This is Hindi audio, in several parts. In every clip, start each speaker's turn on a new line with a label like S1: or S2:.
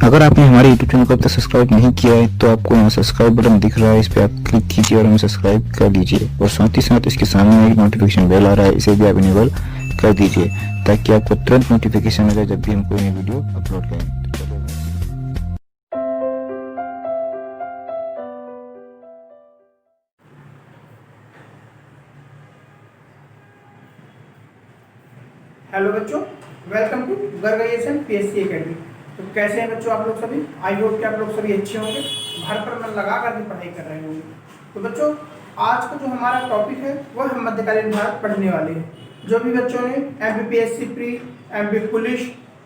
S1: अगर आपने हमारे YouTube चैनल को अब तक सब्सक्राइब नहीं किया है तो आपको यहाँ सब्सक्राइब बटन दिख रहा है, इस पर आप क्लिक कीजिए और हमें सब्सक्राइब कर लीजिए। और साथ ही साथ इसके सामने एक नोटिफिकेशन बेल आ रहा है, इसे भी आप इनेबल कर दीजिए ताकि आपको तुरंत नोटिफिकेशन मिले जब भी हम कोई नई वीडियो अपलोड करें।
S2: हेलो बच्चों, वेलकम टू गर्गाइजेशन पीएससी एकेडमी। तो कैसे हैं बच्चों आप लोग सभी? आई होप कि आप लोग सभी अच्छे होंगे, घर पर मन लगा कर भी पढ़ाई कर रहे होंगे। तो बच्चों, आज का जो हमारा टॉपिक है वह हम मध्यकालीन भारत पढ़ने वाले हैं। जो भी बच्चों ने एमपीपीएससी प्री, एमपी पुलिस,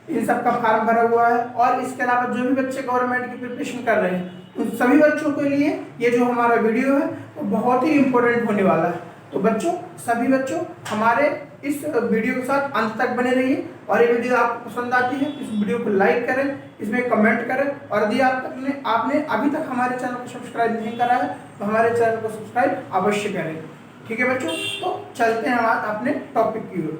S2: इन सब का फॉर्म भरा हुआ है और इसके अलावा जो भी बच्चे गवर्नमेंट की प्रिपरेशन कर रहे हैं उन सभी बच्चों के लिए ये जो हमारा वीडियो है वो बहुत ही इम्पोर्टेंट होने वाला है। तो बच्चों, सभी बच्चों हमारे इस वीडियो के साथ अंत तक बने रहिए और ये वीडियो आपको पसंद आती है इस वीडियो को लाइक करें, इसमें कमेंट करें और यदि आपने अभी तक हमारे चैनल को सब्सक्राइब नहीं करा है तो हमारे चैनल को सब्सक्राइब अवश्य करें। ठीक है बच्चों, तो चलते हैं अपने टॉपिक की ओर।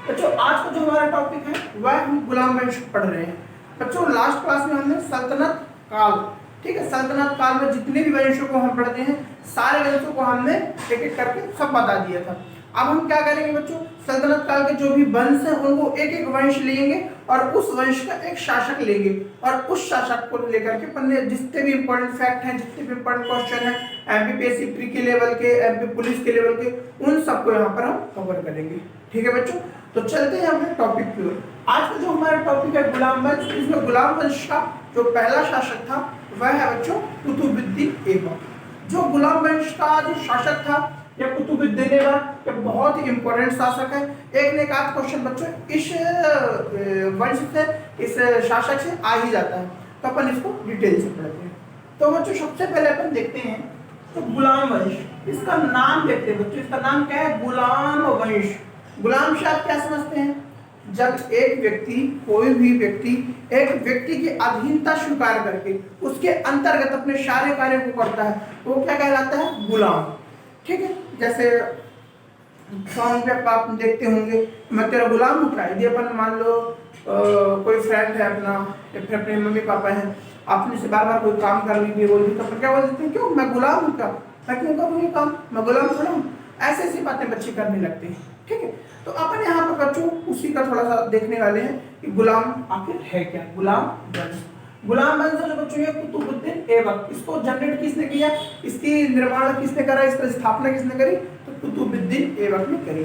S2: बच्चों, आज का जो हमारा टॉपिक है वह हम गुलाम वंश पढ़ रहे हैं। बच्चों, लास्ट क्लास में हमने सल्तनत काल, ठीक है, सल्तनत काल में जितने भी वंशों को हम पढ़ते हैं सारे वंशों को हमने एक एक करके सब बता दिया था। अब हम क्या करेंगे बच्चों, सल्तनत काल के जो भी वंश हैं उनको एक एक वंश लेंगे और उस वंश का एक शासक लेंगे और उस शासक को लेकर के पढ़ने जितने भी इंपॉर्टेंट फैक्ट हैं, जितने भी इंपॉर्टेंट क्वेश्चन हैं एमपीपीएससी प्री के लेवल के, एमपी पुलिस के लेवल के, उन सबको यहाँ पर हम कवर करेंगे। ठीक है बच्चों, तो चलते हैं अपने टॉपिक की ओर। आज का जो हमारा टॉपिक है गुलाम वंश, इसमें गुलाम वंश का जो पहला शासक था वह है बच्चों कुतुबुद्दीन ऐबक। जो गुलाम वंश का जो शासक था या कुतुबुद्दीन ऐबक, ये बहुत ही इंपॉर्टेंट शासक है। एक ने एक आध क्वेश्चन बच्चों इस वंश से, इस शासक से आ ही जाता है, तो अपन इसको डिटेल से पढ़ते हैं। तो बच्चों, सबसे पहले अपन देखते हैं तो गुलाम वंश, इसका नाम देखते हैं बच्चों। इसका नाम क्या है? गुलाम वंश। गुलाम से आप क्या समझते हैं? जब एक व्यक्ति, कोई भी व्यक्ति एक व्यक्ति की अधीनता स्वीकार करके उसके अंतर्गत अपने सारे कार्यों को करता है वो क्या कहलाता है? गुलाम। ठीक है, जैसे सॉन्ग पे आप देखते होंगे, मैं तेरा गुलाम हूँ क्या। यदि अपन मान लो कोई फ्रेंड है अपना या फिर अपने मम्मी पापा हैं, आपने से बार बार कोई काम कर लीजिए बोल दी तो अपन क्या बोल देते हैं? क्यों, मैं गुलाम हूँ क्या, मैं क्यों करूँ ये काम, मैं गुलाम थोड़ा हूँ। ऐसी ऐसी बातें बच्चे करने लगते हैं। ठीक है, तो अपन यहाँ पर बच्चों उसी का थोड़ा सा देखने वाले हैं कि गुलाम आखिर है क्या। गुलाम वंश, गुलाम वंश जो बच्चों ये कुतुबुद्दीन ऐबक, इसको जनरेट किसने किया, इसकी निर्माण किसने करा, इसकी स्थापना किसने करी, तो कुतुबुद्दीन ऐबक ने करी।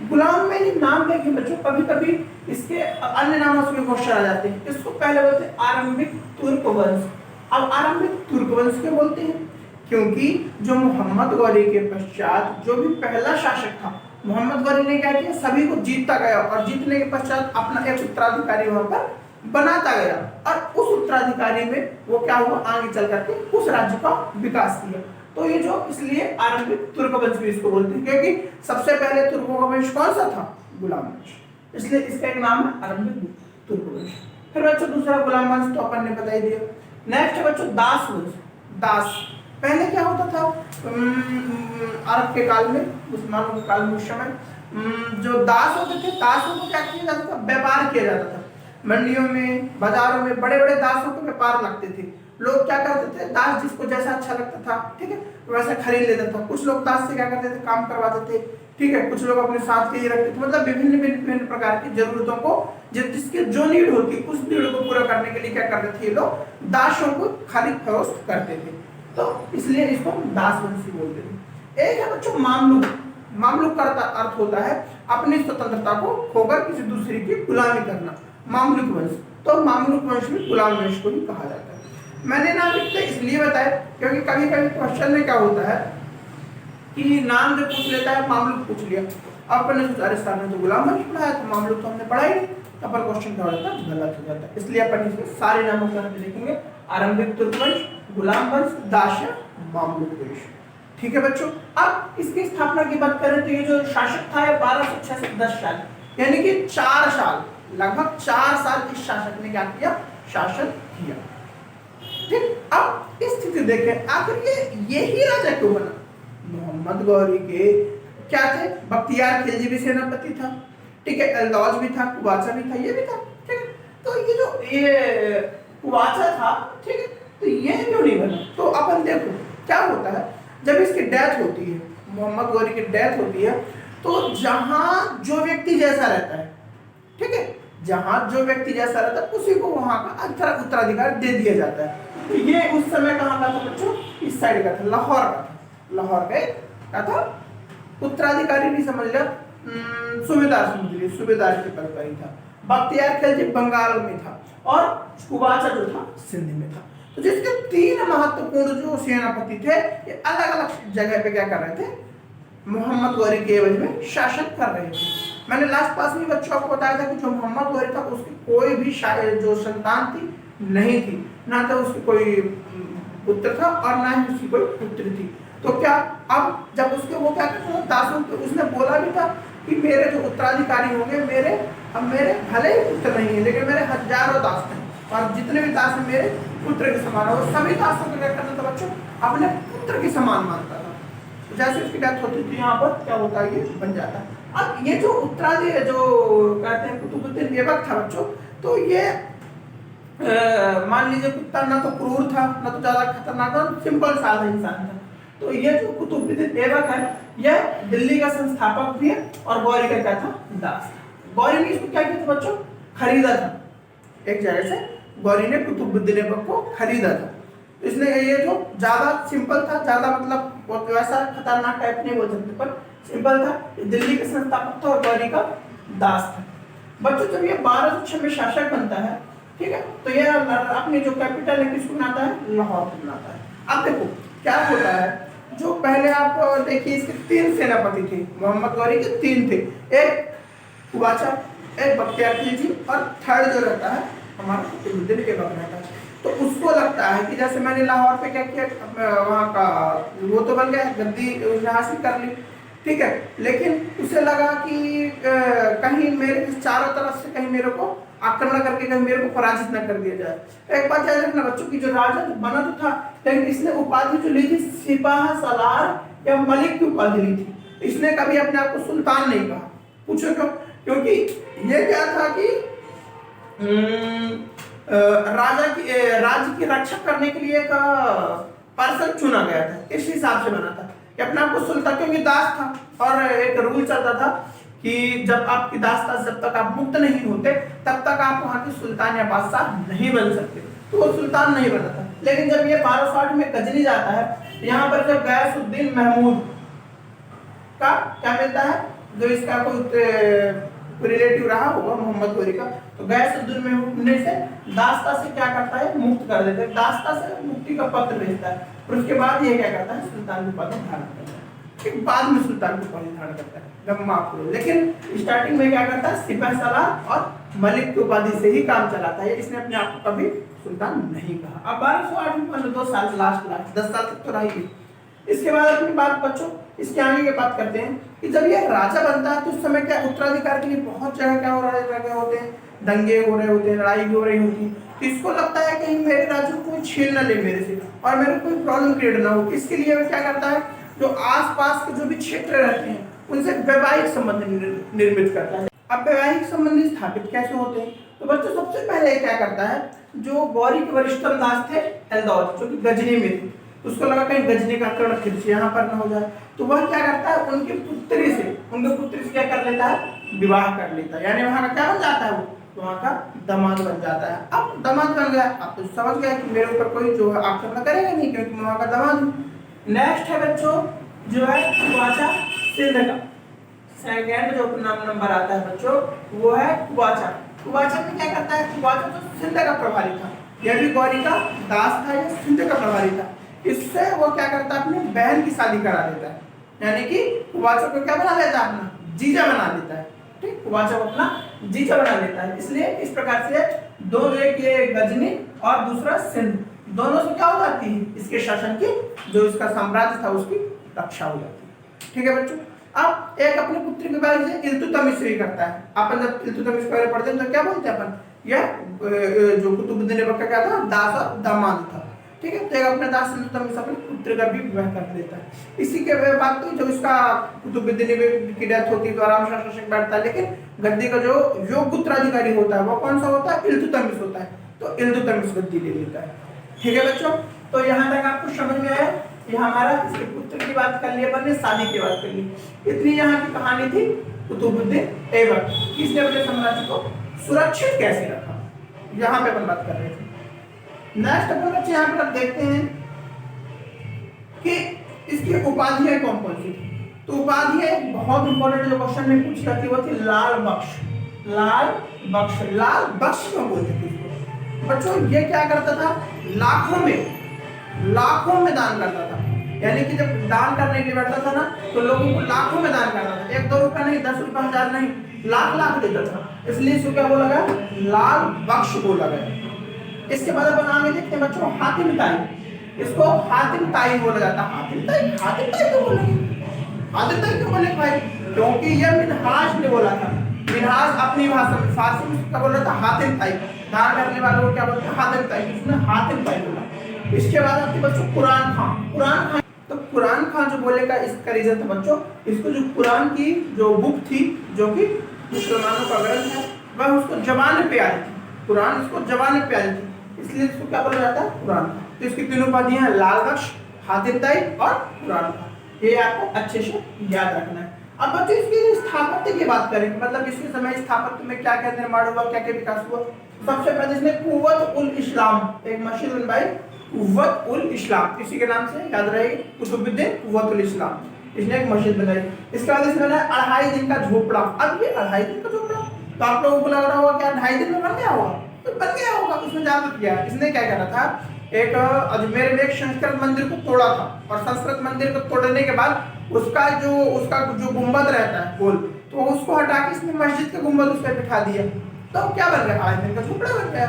S2: गुलाम में ये नाम देखें बच्चों, कभी कभी इसके अन्य नामों से भी क्वेश्चन आ जाते हैं। इसको पहले बोलते हैं आरंभिक तुर्क वंश। अब आरंभिक तुर्क वंश क्यों बोलते हैं? क्योंकि जो मोहम्मद गौरी के पश्चात जो भी पहला शासक था, मोहम्मद गौरी ने क्या किया, सभी को जीतता गया और जीतने के पश्चात अपना एक उत्तराधिकारी वहां पर बनाता गया और उस उत्तराधिकारी में वो क्या हुआ, आगे चल करके उस राज्य का विकास किया। तो ये जो इसलिए आरंभिक तुर्क वंश भी इसको बोलते हैं, क्योंकि सबसे पहले तुर्कों का वंश कौन सा था? गुलाम वंश, इसलिए इसका एक नाम है आरंभिक तुर्क वंश। फिर बच्चों दूसरा गुलाम वंश तो अपन ने बता ही दिया। नेक्स्ट है बच्चों दास वंश। दास पहले क्या होता था अरब के काल में, मुसलमानों के काल में, उस समय जो दास होते थे, दासों को क्या किया जाता था? व्यापार किया जाता था। मंडियों में, बाजारों में बड़े बड़े दासों के व्यापार लगते थे। लोग क्या करते थे, दास जिसको जैसा अच्छा लगता था, ठीक है, वैसा खरीद लेता था। कुछ लोग दास से क्या करते थे, काम करवाते थे। ठीक है, कुछ लोग अपने साथ के लिए रखते थे। मतलब विभिन्न विभिन्न प्रकार की जरूरतों को, जिसकी जो नीड होती है उस नीड को पूरा करने के लिए क्या करते थे ये लोग, दासों को खरीद फरोख्त करते थे। तो इसलिए इसको दास वंशी बोलते थे। एक है बच्चों मामलुक। मामलुक का अर्थ होता है अपनी स्वतंत्रता को खोकर किसी दूसरे की गुलामी करना, मामलुक वंश। तो मामलुक वंश भी गुलाम वंश को भी कहा जाता है। मैंने नाम इसलिए बताया क्योंकि कभी कभी क्वेश्चन में क्या होता है कि नाम जो पूछ लेता है, मामलुक पूछ लिया, अपन ने सोचा अरे सर ने तो गुलाम वंश पढ़ाया तो मामलुक तो हमने पढ़ा ही नहीं, तो अपन क्वेश्चन क्या होता है, गलत हो जाता है। इसलिए अपन इसमें सारे नामों को देखेंगे, आरंभिक तुर्क वंश, गुलाम वंश, दास, मामलुक वंश। ठीक है बच्चों, अब इसकी स्थापना की बात करें तो ये जो शासक था 1206 से 10 साल, यानी कि 4 साल, लगभग 4 साल इस शासक ने क्या किया, शासन किया। ठीक, अब स्थिति देखें आखिर यही राजा क्यों बना। मोहम्मद गौरी के क्या थे, बख्तियार खिलजी भी सेनापति था, ठीक है, एल्दौज भी था, कुबाचा भी था, ये भी था। ठीक है, तो ये जो ये कुवाचा था, ठीक है, तो ये क्यों नहीं बना? तो अपन देखो क्या होता है, जब इसकी डेथ होती है, मोहम्मद गौरी की डेथ होती है, तो जहां जो व्यक्ति जैसा रहता है, ठीक है, जहां जो व्यक्ति जैसा रहता है उसी को वहां का उत्तराधिकार दे दिया जाता है। तो ये उस समय कहाँ का था बच्चों? इस साइड का था, लाहौर का था। लाहौर का क्या था? उत्तराधिकारी नहीं समझ लिया, सूबेदार समझ लिया, सूबेदार के पद पर ही था। बख्तियार खिलजी बंगाल में था और कुवाचा जो था सिंध में था। तो जिसके 3 महत्वपूर्ण जो सेनापति थे, ये अलग अलग जगह पे क्या कर रहे थे? मोहम्मद गौरी के एवज में शासन कर रहे थे। मैंने लास्ट क्लास में बच्चों को बताया था कि जो मोहम्मद गौरी था उसकी कोई भी जो संतान थी नहीं थी, ना तो उसकी कोई पुत्र था और ना ही उसकी कोई पुत्री थी। तो क्या अब जब उसके वो क्या करते हैं दासों को, उसने बोला भी था कि मेरे जो उत्तराधिकारी होंगे, मेरे भले ही पुत्र नहीं है लेकिन मेरे हजारों दास हैं और जितने भी दास हैं मेरे पुत्र के समान है। वो सभी दासों को क्या करता था बच्चों? अपने पुत्र के समान मानता था। तो जैसे उसकी डेथ होती थी यहाँ पर क्या होता है, ये बन जाता है। अब ये जो उत्तराधिकारी जो कहते हैं कुतुबुद्दीन ऐबक था बच्चों, तो ये मान लीजिए कुत्ता ना तो क्रूर था ना तो ज्यादा खतरनाक था, सिंपल साधा इंसान था। तो ये जो कुतुबुद्दीन ऐबक है, यह दिल्ली का संस्थापक भी है और गौरी का क्या था? दास था। गौरी ने इसको क्या किया था बच्चों? खरीदा था एक जगह से। गौरी ने कुतुबुद्दीन ऐबक को खरीदा था। तो इसने ये जो ज्यादा सिंपल था, ज्यादा मतलब वैसा खतरनाक टाइप नहीं बोल सकते, पर सिंपल था, दिल्ली का संस्थापक था और गौरी का दास था। बच्चों जब ये 1206 में शासक बनता है, ठीक है, तो ये अपनी जो कैपिटल है किसको बनाता है? लाहौर को बनाता है। अब देखो क्या होता है, जो पहले आप देखिए इसके 3 सेनापति थे, मोहम्मद गौरी के 3 थे, एक कुवाचा, एक बख्तियार खिलजी और थर्ड जो रहता है हमारा कुतुबुद्दीन ऐबक रहता है। तो उसको लगता है कि जैसे मैंने लाहौर पे क्या किया, वहाँ का वो तो बन गया, गद्दी हासिल कर ली, ठीक है, लेकिन उसे लगा कि कहीं मेरे चारों तरफ से कहीं मेरे को आक्रमण करके कहीं मेरे को पराजित न कर दिया जाए। एक बात याद रखना बच्चों की, जो राजा बना तो था लेकिन इसने उपाधि जो ली थी सिपाह सालार या मलिक की उपाधि ली थी। इसने कभी अपने आप को सुल्तान नहीं कहा। पूछो क्यों? क्योंकि ये क्या था कि राज्य की रक्षा करने के लिए एक पर्सन चुना गया था, इस हिसाब से बना था कि अपने आप को सुल्तान, क्योंकि दास था और एक रूल चलता था कि जब आपकी दास्ता, जब तक आप मुक्त नहीं होते तब तक आप वहां के सुल्तान या बादशाह नहीं बन सकते। तो वो सुल्तान नहीं बना था। लेकिन जब ये 1260 में गजनी जाता है, यहाँ पर जब गयासुद्दीन महमूद का क्या मिलता है, जो इसका कोई रिलेटिव रहा होगा मोहम्मद गौरी का, तो गयासुद्दीन महमूद ने से दास्ता से क्या करता है? मुक्त कर देता है, दास्ता से मुक्ति का पत्र भेजता है। और उसके बाद ये क्या करता है? सुल्तान की पद धारण करता है। फिर बाद में सुल्तान की पद धारण करता है, जब माफ करो, लेकिन स्टार्टिंग में क्या करता है? सिपाही सालार और मलिक की उपाधि से ही काम चलाता है। इसने अपने आप को कभी सुल्तान नहीं कहा। अब 1208 में 2 साल लास्ट 10 साल तक तो रही। इसके बाद अपनी बात बच्चों इसके आगे की बात करते हैं कि जब ये राजा बनता है तो उस समय क्या उत्तराधिकार के लिए बहुत जगह क्या हो रहे होते हैं? दंगे हो रहे होते हैं, लड़ाई भी हो रही होती है। तो इसको लगता है कहीं मेरे राज्य को कोई छीन न ले मेरे से और मेरे को कोई प्रॉब्लम क्रिएट ना हो। इसके लिए वो क्या करता है? जो आसपास के जो भी क्षेत्र रहते हैं उनसे वैवाहिक संबंध निर्मित करता है। अब वैवाहिक संबंध स्थापित कैसे होते हैं? तो बच्चों सबसे पहले क्या करता है, जो गौरी के वरिष्ठतम दास थे एलदौद, जो कि गजनी में थे, उसको लगा कहीं गजनी का आक्रमण फिर से यहाँ पर न हो जाए, तो वह क्या करता है? उनके पुत्री से क्या कर लेता है? विवाह कर लेता है। यानी वहाँ का क्या बन जाता है? वो वहाँ का दामाद बन जाता है। अब दामाद बन गया, अब तो समझ गया कि मेरे ऊपर कोई जो है आक्रमण करेगा नहीं, क्योंकि मैं वहाँ का दामाद हूँ। नेक्स्ट है बच्चों जो है कुवाचा सिंध का। सेकंड जो नंबर आता है बच्चों वो है कुवाचा। कुवाचा में क्या करता है? कुवाचा तो सिंध का प्रभारी था, यह भी गौरी का दास था, यह सिंध का प्रभारी था। इससे वो क्या करता है? अपनी बहन की शादी करा देता है, यानी कि कुवाचा को क्या बना लेता है? अपना जीजा बना लेता है। ठीक, कुवाचा को अपना जीजा बना लेता है। इसलिए इस प्रकार से दो, एक ये गजनी और दूसरा सिंध, दोनों से क्या हो जाती है? इसके शासन की, जो इसका साम्राज्य था उसकी रक्षा हो जाती है। ठीक है बच्चों। अब एक अपनी पुत्री के बारे में इल्तुतमिश भी करता है। अपन जब इल्तुतमिश पहले पढ़ते हैं तो क्या बोलते हैं अपन? यह जो कुतुबुद्दीन ऐबक का क्या था? दास और दामाद था। ठीक है, तो एक अपने दास इल्तुतमिश अपने पुत्र का भी विवाह कर देता है। इसी के बाद तो जब इसका कुतुबुद्दीन ऐबक की डेथ होती है तो आराम से शासक बैठता है, लेकिन गद्दी का जो योग्य उत्तराधिकारी होता है वो कौन सा होता है? इल्तुतमिश होता है। तो इल्तुतमिश गद्दी ले लेता है। ठीक है बच्चों, तो यहाँ तक आपको समझ में आया। ये हमारा इसके पुत्र की बात कर ली अपन ने, शादी की बात कर ली। इतनी यहाँ की कहानी थी कुतुबुद्दीन ऐबक, किसने अपने साम्राज्य को सुरक्षित कैसे रखा, यहाँ पे अपन बात कर रहे थे। नेक्स्ट अपन बच्चे यहाँ पर आप देखते हैं कि इसकी उपाधियां कौन कौन सी थी। तो उपाधियां बहुत इंपॉर्टेंट जो क्वेश्चन में पूछता थी वो थी लाल बख्श। लाल बख्श, लाल बख्श क्यों बोलते थे इसको बच्चों? ये क्या करता था, लाखों में दान करता था। यानी कि जब दान करने के लिए बैठता था ना तो लोगों को लाखों में दान करता था, 1-2 रुपया नहीं, 10 रुपया, 1000 नहीं, लाख देता था। इसलिए इसको क्या बोला गया, लाल बख्श बोला गया। इसके बाद अपन आगे देखते हैं बच्चों हातिम ताई। इसको हातिम ताई बोला जाता है। हातिम ताई क्यों बोलेंगे, हातिम ताई क्यों बोले भाई? क्योंकि ये मिनहाज ने बोला था। मिनहाज अपनी भाषा में, फारसी में क्या बोल रहा था, हातिम ताई। दान करने वालों को क्या बोलते हैं, हातिम ताई। इसने हातिम ताई बोला। इसके बाद आते बच्चों कुरान खान। तो कुरान खान जो बोले का इसका रीजन था बच्चों, इसको जो कुरान की जो बुक थी जो कि मुसलमानों का ग्रंथ है वह उसको जबान पे आई थी। कुरान उसको जबान पे आई थी, इसलिए इसको क्या बोला जाता है, कुरान। तो इसकी तीनों उपाधियां हैं, लाल बख्श, हातिम ताई और कुरान खान। ये आपको अच्छे से याद रखना है। अब बच्चों इसकी स्थापत्य की बात करें, मतलब इसके समय स्थापत्य में क्या क्या निर्माण हुआ, क्या क्या विकास हुआ। सबसे पहले इसने कुव्वत उल इस्लाम, एक मस्जिद बनवाई, कुव्वत उल इस्लाम, इसी के नाम से याद रहेगी, कुतुबुद्दीन कुव्वत उल इस्लाम। इसने एक मस्जिद बनाई। इसके बाद इसने बनाया 2.5 दिन का झोपड़ा। अब ये 2.5 दिन का झोपड़ा तो आप लोगों को लग रहा होगा क्या 2.5 दिन में बन गया होगा, तो बन गया होगा। उसमें ज्यादा किया, इसने क्या करा था, एक अजमेर में एक संस्कृत मंदिर को तोड़ा था और संस्कृत मंदिर को तोड़ने के बाद उसका जो गुंबद रहता है गोल, तो उसको हटा के इसने मस्जिद का गुंबद उस पर बिठा दिया। तो क्या बन गया, 2.5 दिन का झोपड़ा बन गया।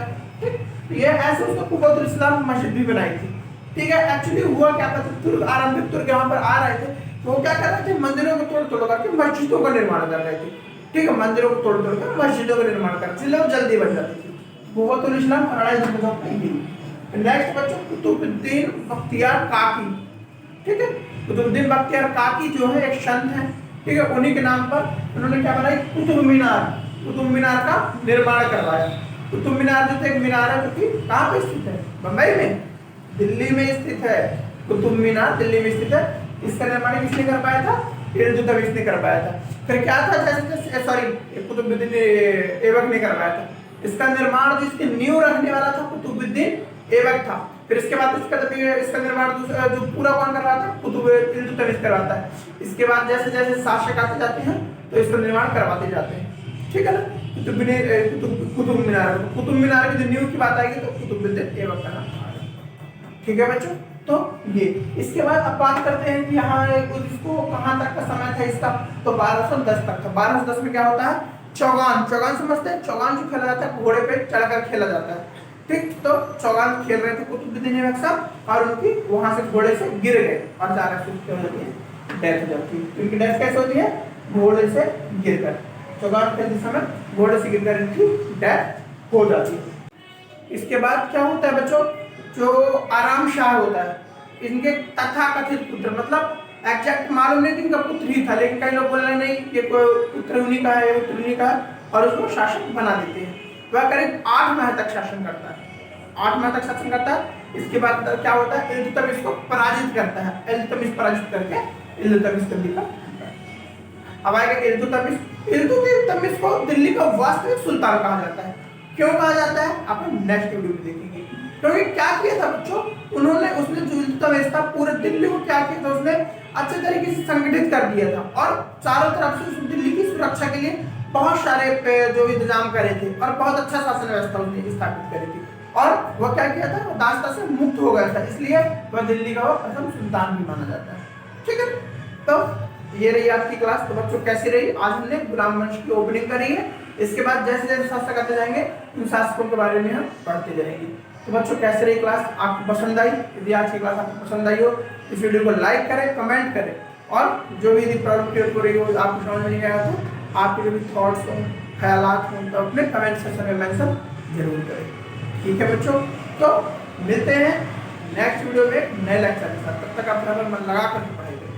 S2: ये ऐसे उसको कुव्वत उल इस्लाम मस्जिद भी बनाई थी। ठीक है, एक्चुअली हुआ क्या था, तुर्क आरंभिक तुर्क यहाँ पर आ रहे थे, तो वो क्या कर रहे थे, मंदिरों को तोड़ करके मस्जिदों का निर्माण कर रहे थे। ठीक है, मंदिरों को तोड़ कर मस्जिदों का निर्माण कर, इसलिए वो जल्दी बन जाती थी। कुव्वत उल इस्लाम 2.5 दिन का झोपड़ा। नेक्स्ट बच्चों कुतुबुद्दीन बख्तियार काकी। ठीक है, कुतुबुद्दीन बख्तियार काकी जो है एक संत है। ठीक है, उन्हीं के नाम पर उन्होंने क्या बनाई, कुतुब मीनार का निर्माण करवाया। कुतुब मीनार जो एक मीनार है जो कि कहाँ पे स्थित है, बम्बई में, दिल्ली में स्थित है। कुतुब मीनार दिल्ली में स्थित है। इसका निर्माण किसने कर पाया था, इल्तुतमिश ने कर पाया था। फिर क्या था, जैसे कुतुबुद्दीन ऐबक ने करवाया था। इसका निर्माण जो इसके नींव रखने वाला था कुतुबुद्दीन ऐबक था। फिर इसके बाद इसका निर्माण जो पूरा कौन करवाता है, इल्तुतमिश करवाता है। इसके बाद जैसे जैसे शासक आते जाते हैं तो इसका निर्माण करवाते जाते हैं। ठीक है ना, कुतुब मीनार की जो नींव की बात आएगी तो कुतुबुद्दीन ऐबक का नाम आएगा। ठीक है बच्चों, तो ये इसके बाद अब बात करते हैं कि यहाँ इसको कहाँ तक का समय था इसका, तो 1210 तक था। 1210 में क्या होता है, चौगान समझते हैं, चौगान जो खेला जाता है घोड़े पे चढ़कर खेला जाता है। ठीक, तो चौगान खेल रहे थे कुतुबुद्दीन ऐबक साहब और उनकी वहां से घोड़े से गिर गए और डेथ हो जाती है। इनकी डेथ कैसे होती है, घोड़े से गिरकर, चौगान खेलते समय घोड़े से गिरकर इनकी डेथ हो जाती है। इसके बाद क्या होता है बच्चों, जो आराम शाह होता है, इनके तथाकथित पुत्र, मतलब एग्जैक्ट मालूम नहीं कि इनका पुत्र ही था, लेकिन कई लोग बोल रहे नहीं ये कोई पुत्र उन्हीं का है, पुत्र उन्हीं का है, और उसको शासक बना देते हैं। वह करीब 8 माह तक शासन करता है, 8 माह तक शासन करता है। इसके बाद क्या होता है, इल्तुतमिश को पराजित करता है। इल्तुतमिश पराजित करके इल्तुतमिश दिल्ली का, अब आएगा इल्तुतमिश को दिल्ली का वास्तविक सुल्तान कहा जाता है। क्यों कहा जाता है, अपन नेक्स्ट वीडियो में देखेंगे। क्योंकि क्या किया था बच्चों, उसने जो इल्तुतमिश था पूरे दिल्ली को क्या किया था, उसने अच्छे तरीके से संगठित कर दिया था और चारों तरफ से उस दिल्ली की सुरक्षा के लिए बहुत सारे जो इंतजाम करे थे और बहुत अच्छा शासन व्यवस्था उसने स्थापित करी थी। और वह क्या किया था, दासता से मुक्त हो गया था, इसलिए वह दिल्ली का प्रथम सुल्तान भी माना जाता है। ठीक है, तो ये रही आपकी क्लास। तो बच्चों कैसी रही, आज हमने गुलाम वंश की ओपनिंग करी है। इसके बाद जैसे जैसे शासक आते जाएंगे उन शासकों के बारे में हम पढ़ते जाएंगे। तो बच्चों कैसे रही क्लास, आपको पसंद आई? यदि आज की क्लास आपको पसंद आई हो इस वीडियो को लाइक करें, कमेंट करें, और जो भी यदि प्रॉब्लम क्रिएट हो रही हो आपको समझ में नहीं आया तो आपके जो भी थॉट्स हो, ख्यालात हो, तो अपने कमेंट सेक्शन में मेंशन जरूर करें। ठीक है बच्चों, तो मिलते हैं नेक्स्ट वीडियो में नए लेक्चर के साथ। तब तक आप अपना मन लगा कर पढ़ाई करें।